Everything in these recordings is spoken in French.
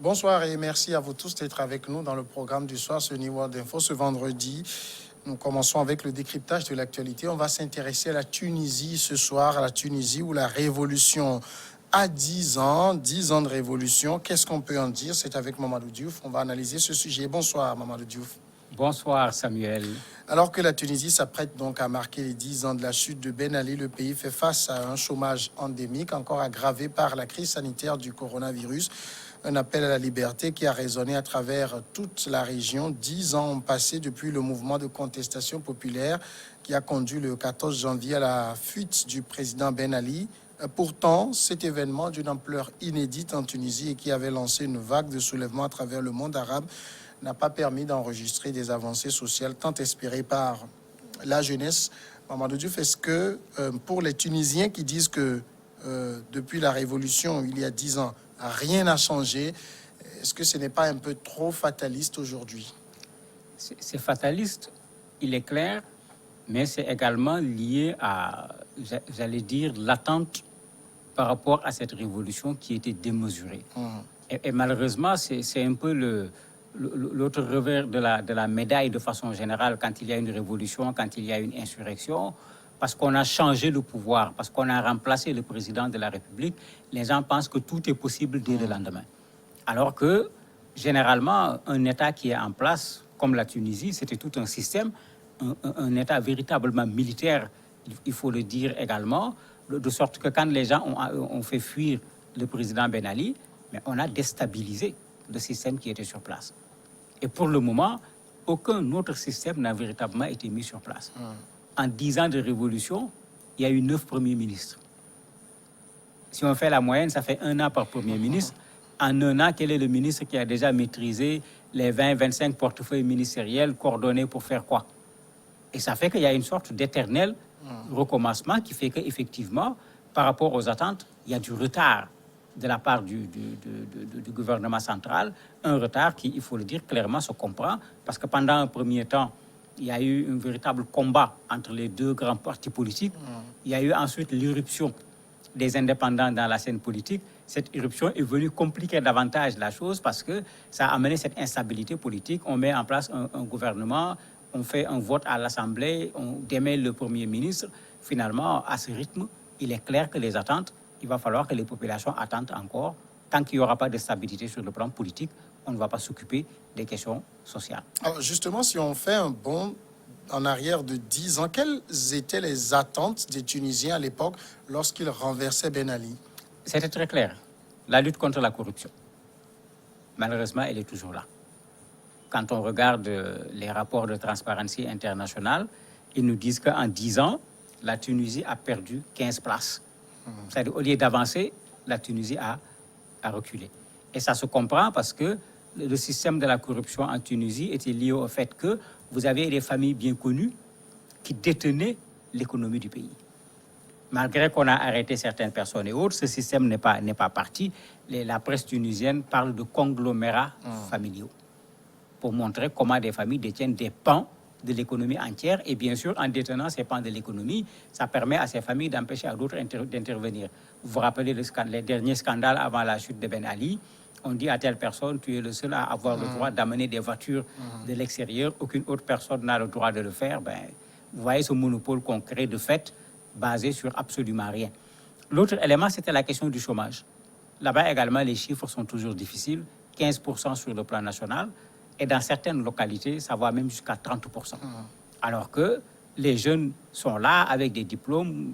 Bonsoir et merci à vous tous d'être avec nous dans le programme du soir sur New World Info. Ce vendredi, nous commençons avec le décryptage de l'actualité. On va s'intéresser à la Tunisie ce soir, à la Tunisie où la révolution a 10 ans de révolution. Qu'est-ce qu'on peut en dire? C'est avec Mamadou Diouf. On va analyser ce sujet. Bonsoir Mamadou Diouf. Bonsoir Samuel. Alors que la Tunisie s'apprête donc à marquer les 10 ans de la chute de Ben Ali, le pays fait face à un chômage endémique encore aggravé par la crise sanitaire du coronavirus. Un appel à la liberté qui a résonné à travers toute la région. 10 ans ont passé depuis le mouvement de contestation populaire qui a conduit le 14 janvier à la fuite du président Ben Ali. Pourtant, cet événement d'une ampleur inédite en Tunisie et qui avait lancé une vague de soulèvement à travers le monde arabe n'a pas permis d'enregistrer des avancées sociales tant espérées par la jeunesse. Mamadou Diouf, est-ce que pour les Tunisiens qui disent que depuis la révolution, il y a 10 ans, rien n'a changé, est-ce que ce n'est pas un peu trop fataliste aujourd'hui? C'est fataliste, il est clair, mais c'est également lié à, j'allais dire, l'attente par rapport à cette révolution qui était démesurée. Et malheureusement, c'est un peu l'autre revers de la médaille de façon générale quand il y a une révolution, quand il y a une insurrection, parce qu'on a changé le pouvoir, parce qu'on a remplacé le président de la République, les gens pensent que tout est possible dès le lendemain. Alors que, généralement, un État qui est en place, comme la Tunisie, c'était tout un système, un État véritablement militaire, il faut le dire également, de sorte que quand les gens ont fait fuir le président Ben Ali, mais on a déstabilisé le système qui était sur place. Et pour le moment, aucun autre système n'a véritablement été mis sur place. En 10 ans de révolution, il y a eu 9 premiers ministres. Si on fait la moyenne, ça fait 1 an par premier ministre. En 1 an, quel est le ministre qui a déjà maîtrisé les 20-25 portefeuilles ministériels coordonnés pour faire quoi? Et ça fait qu'il y a une sorte d'éternel recommencement qui fait qu'effectivement, par rapport aux attentes, il y a du retard de la part du gouvernement central, un retard qui, il faut le dire clairement, se comprend, parce que pendant un premier temps, il y a eu un véritable combat entre les deux grands partis politiques. Il y a eu ensuite l'irruption des indépendants dans la scène politique. Cette irruption est venue compliquer davantage la chose parce que ça a amené cette instabilité politique. On met en place un gouvernement, on fait un vote à l'Assemblée, on démêle le Premier ministre. Finalement, à ce rythme, il est clair que les attentes, il va falloir que les populations attendent encore. Tant qu'il n'y aura pas de stabilité sur le plan politique, on ne va pas s'occuper des questions sociales. Alors justement, si on fait un bond en arrière de 10 ans, quelles étaient les attentes des Tunisiens à l'époque lorsqu'ils renversaient Ben Ali? C'était très clair. La lutte contre la corruption. Malheureusement, elle est toujours là. Quand on regarde les rapports de Transparency International, ils nous disent qu'en 10 ans, la Tunisie a perdu 15 places. C'est-à-dire, au lieu d'avancer, la Tunisie a reculé. Et ça se comprend parce que le système de la corruption en Tunisie était lié au fait que vous avez des familles bien connues qui détenaient l'économie du pays. Malgré qu'on a arrêté certaines personnes et autres, ce système n'est pas parti. La presse tunisienne parle de conglomérats familiaux pour montrer comment des familles détiennent des pans de l'économie entière. Et bien sûr, en détenant ces pans de l'économie, ça permet à ces familles d'empêcher à d'autres d'intervenir. Vous vous rappelez les derniers scandales avant la chute de Ben Ali. On dit à telle personne, tu es le seul à avoir le droit d'amener des voitures de l'extérieur. Aucune autre personne n'a le droit de le faire. Vous voyez ce monopole qu'on crée de fait, basé sur absolument rien. L'autre élément, c'était la question du chômage. Là-bas également, les chiffres sont toujours difficiles. 15% sur le plan national. Et dans certaines localités, ça va même jusqu'à 30%. Alors que les jeunes sont là avec des diplômes.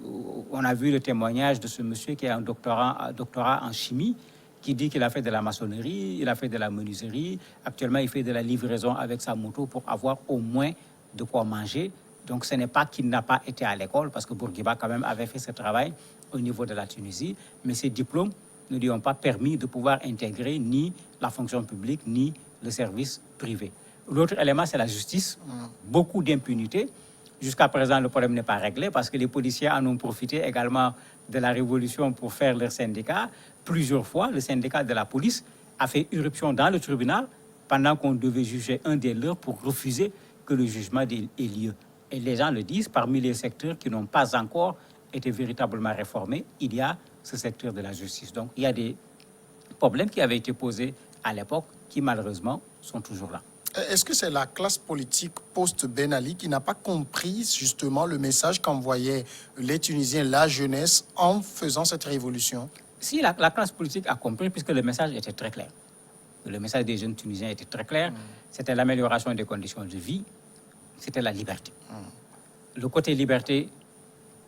On a vu le témoignage de ce monsieur qui a un doctorat en chimie, qui dit qu'il a fait de la maçonnerie, il a fait de la menuiserie. Actuellement, il fait de la livraison avec sa moto pour avoir au moins de quoi manger. Donc, ce n'est pas qu'il n'a pas été à l'école, parce que Bourguiba, quand même, avait fait ce travail au niveau de la Tunisie. Mais ces diplômes ne lui ont pas permis de pouvoir intégrer ni la fonction publique, ni le service privé. L'autre élément, c'est la justice. Beaucoup d'impunité. Jusqu'à présent, le problème n'est pas réglé parce que les policiers en ont profité également de la révolution pour faire leur syndicat. Plusieurs fois, le syndicat de la police a fait irruption dans le tribunal pendant qu'on devait juger un des leurs pour refuser que le jugement ait lieu. Et les gens le disent, parmi les secteurs qui n'ont pas encore été véritablement réformés, il y a ce secteur de la justice. Donc, il y a des problèmes qui avaient été posés à l'époque qui malheureusement sont toujours là. Est-ce que c'est la classe politique post-Ben Ali qui n'a pas compris justement le message qu'envoyaient les Tunisiens, la jeunesse, en faisant cette révolution? Si la classe politique a compris, puisque le message était très clair. Le message des jeunes Tunisiens était très clair. C'était l'amélioration des conditions de vie, c'était la liberté. Le côté liberté,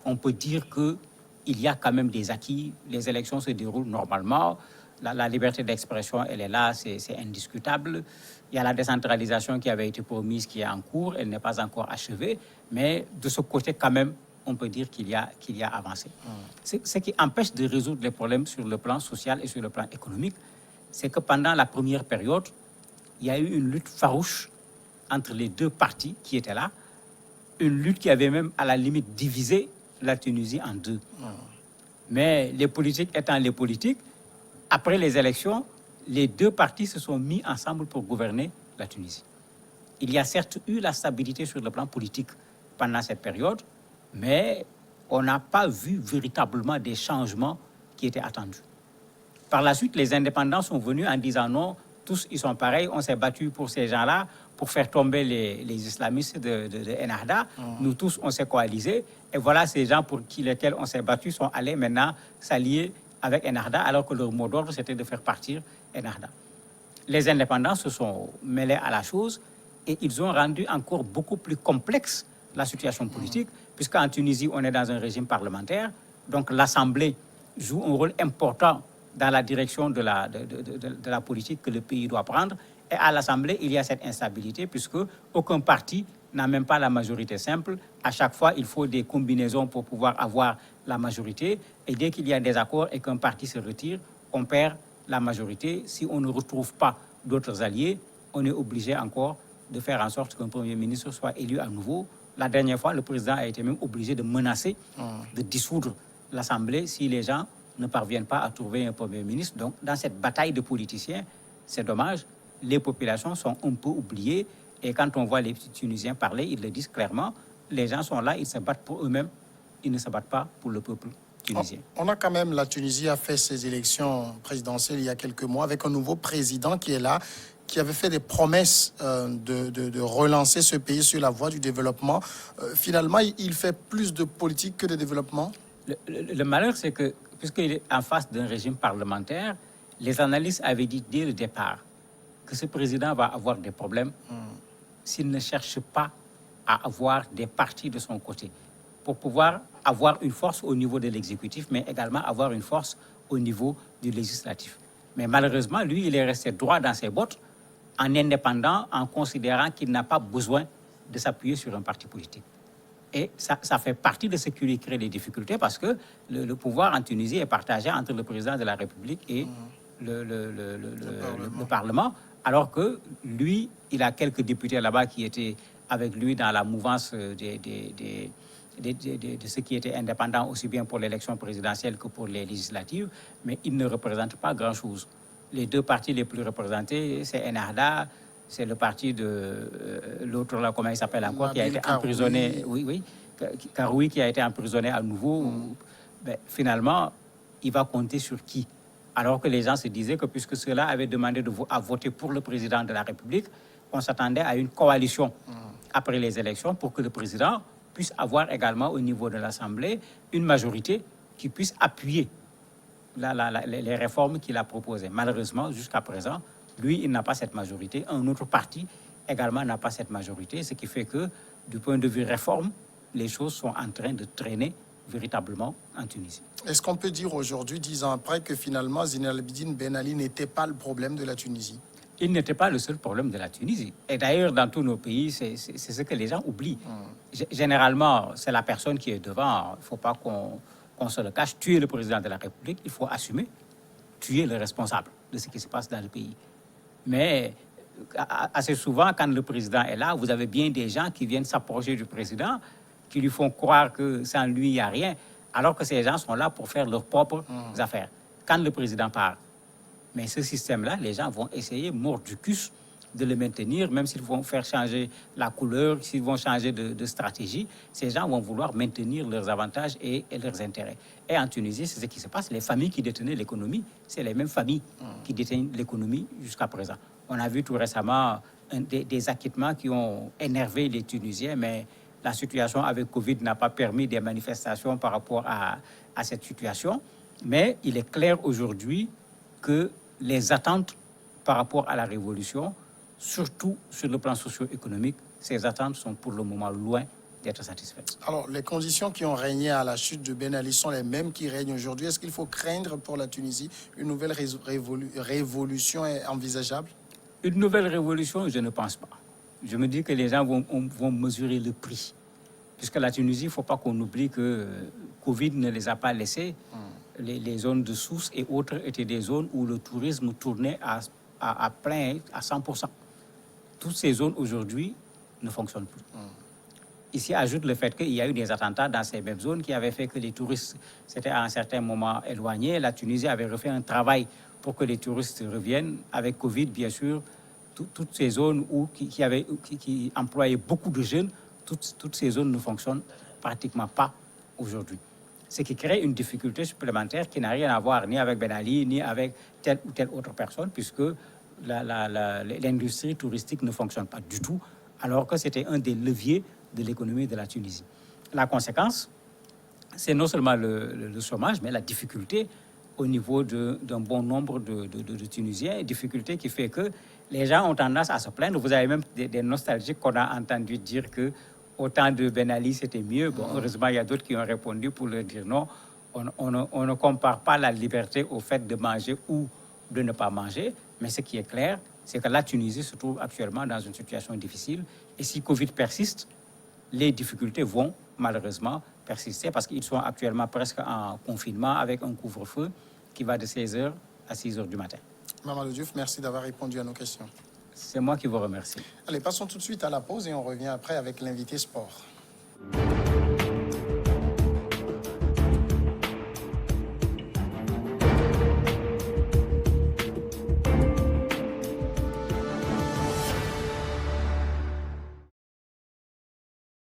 on peut dire qu'il y a quand même des acquis. Les élections se déroulent normalement. La liberté d'expression, elle est là, c'est indiscutable. Il y a la décentralisation qui avait été promise, qui est en cours, elle n'est pas encore achevée. Mais de ce côté, quand même, on peut dire qu'il y a avancé. Ce qui empêche de résoudre les problèmes sur le plan social et sur le plan économique, c'est que pendant la première période, il y a eu une lutte farouche entre les deux partis qui étaient là, une lutte qui avait même à la limite divisé la Tunisie en deux. Mais les politiques étant les politiques, après les élections, les deux partis se sont mis ensemble pour gouverner la Tunisie. Il y a certes eu la stabilité sur le plan politique pendant cette période, mais on n'a pas vu véritablement des changements qui étaient attendus. Par la suite, les indépendants sont venus en disant non, tous ils sont pareils, on s'est battu pour ces gens-là, pour faire tomber les islamistes de Ennahda. Nous tous, on s'est coalisés. Et voilà, ces gens pour lesquels on s'est battu sont allés maintenant s'allier avec Ennahda, alors que leur mot d'ordre, c'était de faire partir Ennahda. Les indépendants se sont mêlés à la chose et ils ont rendu encore beaucoup plus complexe la situation politique, puisqu'en Tunisie, on est dans un régime parlementaire. Donc l'Assemblée joue un rôle important dans la direction de la politique que le pays doit prendre. Et à l'Assemblée, il y a cette instabilité, puisque aucun parti n'a même pas la majorité simple. À chaque fois, il faut des combinaisons pour pouvoir avoir la majorité. Et dès qu'il y a des accords et qu'un parti se retire, on perd la majorité. Si on ne retrouve pas d'autres alliés, on est obligé encore de faire en sorte qu'un Premier ministre soit élu à nouveau. La dernière fois, le président a été même obligé de menacer de dissoudre l'Assemblée si les gens ne parviennent pas à trouver un Premier ministre. Donc, dans cette bataille de politiciens, c'est dommage, les populations sont un peu oubliées. Et quand on voit les Tunisiens parler, ils le disent clairement, les gens sont là, ils se battent pour eux-mêmes, ils ne se battent pas pour le peuple tunisien. On a quand même, la Tunisie a fait ses élections présidentielles il y a quelques mois avec un nouveau président qui est là, qui avait fait des promesses de relancer ce pays sur la voie du développement. Finalement, il fait plus de politique que de développement. Le malheur, c'est que, puisqu'il est en face d'un régime parlementaire, les analystes avaient dit dès le départ que ce président va avoir des problèmes s'il ne cherche pas à avoir des partis de son côté, pour pouvoir avoir une force au niveau de l'exécutif, mais également avoir une force au niveau du législatif. Mais malheureusement, lui, il est resté droit dans ses bottes, en indépendant, en considérant qu'il n'a pas besoin de s'appuyer sur un parti politique. Et ça fait partie de ce qui lui crée des difficultés, parce que le pouvoir en Tunisie est partagé entre le président de la République et le Parlement, alors que lui, il a quelques députés là-bas qui étaient avec lui dans la mouvance de ceux qui étaient indépendants, aussi bien pour l'élection présidentielle que pour les législatives, mais ils ne représentent pas grand-chose. Les deux partis les plus représentés, c'est Ennahda, c'est le parti de l'autre, là, comment il s'appelle encore, qui a été emprisonné. Oui, Karoui, qui a été emprisonné à nouveau. Ben, finalement, il va compter sur qui? Alors que les gens se disaient que puisque ceux-là avaient demandé à voter pour le président de la République, on s'attendait à une coalition après les élections pour que le président puisse avoir également au niveau de l'Assemblée une majorité qui puisse appuyer les réformes qu'il a proposées. Malheureusement, jusqu'à présent, lui, il n'a pas cette majorité. Un autre parti également n'a pas cette majorité, ce qui fait que, du point de vue réforme, les choses sont en train de traîner véritablement en Tunisie. Est-ce qu'on peut dire aujourd'hui, 10 ans après, que finalement Zine El Abidine Ben Ali n'était pas le problème de la Tunisie? Il n'était pas le seul problème de la Tunisie. Et d'ailleurs, dans tous nos pays, c'est ce que les gens oublient. Généralement, c'est la personne qui est devant. Il ne faut pas qu'on se le cache. Tu es le président de la République, il faut assumer. Tu es le responsable de ce qui se passe dans le pays. Mais assez souvent, quand le président est là, vous avez bien des gens qui viennent s'approcher du président, qui lui font croire que sans lui, il n'y a rien, alors que ces gens sont là pour faire leurs propres affaires. Quand le président part, mais ce système-là, les gens vont essayer, mordicus, de le maintenir, même s'ils vont faire changer la couleur, s'ils vont changer de stratégie, ces gens vont vouloir maintenir leurs avantages et leurs intérêts. Et en Tunisie, c'est ce qui se passe. Les familles qui détenaient l'économie, c'est les mêmes familles qui détiennent l'économie jusqu'à présent. On a vu tout récemment des acquittements qui ont énervé les Tunisiens, mais la situation avec Covid n'a pas permis des manifestations par rapport à cette situation. Mais il est clair aujourd'hui que les attentes par rapport à la révolution, surtout sur le plan socio-économique, ces attentes sont pour le moment loin d'être satisfaites. Alors, les conditions qui ont régné à la chute de Ben Ali sont les mêmes qui règnent aujourd'hui. Est-ce qu'il faut craindre pour la Tunisie une nouvelle révolution est envisageable? Une nouvelle révolution, je ne pense pas. Je me dis que les gens vont mesurer le prix. Puisque la Tunisie, il ne faut pas qu'on oublie que Covid ne les a pas laissés. Les zones de Sousse et autres étaient des zones où le tourisme tournait à plein, à 100%. Toutes ces zones aujourd'hui ne fonctionnent plus. Ici, ajoute le fait qu'il y a eu des attentats dans ces mêmes zones qui avaient fait que les touristes s'étaient à un certain moment éloignés. La Tunisie avait refait un travail pour que les touristes reviennent. Avec Covid, bien sûr, toutes ces zones qui employaient beaucoup de jeunes, toutes ces zones ne fonctionnent pratiquement pas aujourd'hui. Ce qui crée une difficulté supplémentaire qui n'a rien à voir ni avec Ben Ali, ni avec telle ou telle autre personne, puisque l'industrie touristique ne fonctionne pas du tout, alors que c'était un des leviers de l'économie de la Tunisie. La conséquence, c'est non seulement le chômage, mais la difficulté au niveau d'un bon nombre de Tunisiens, difficulté qui fait que les gens ont tendance à se plaindre. Vous avez même des nostalgiques qu'on a entendu dire que au temps de Ben Ali, c'était mieux. Bon, heureusement, il y a d'autres qui ont répondu pour leur dire non. On ne compare pas la liberté au fait de manger ou de ne pas manger. Mais ce qui est clair, c'est que la Tunisie se trouve actuellement dans une situation difficile. Et si Covid persiste, les difficultés vont malheureusement persister parce qu'ils sont actuellement presque en confinement avec un couvre-feu qui va de 16h à 6h du matin. Mamadou Diouf, merci d'avoir répondu à nos questions. C'est moi qui vous remercie. Allez, passons tout de suite à la pause et on revient après avec l'invité sport.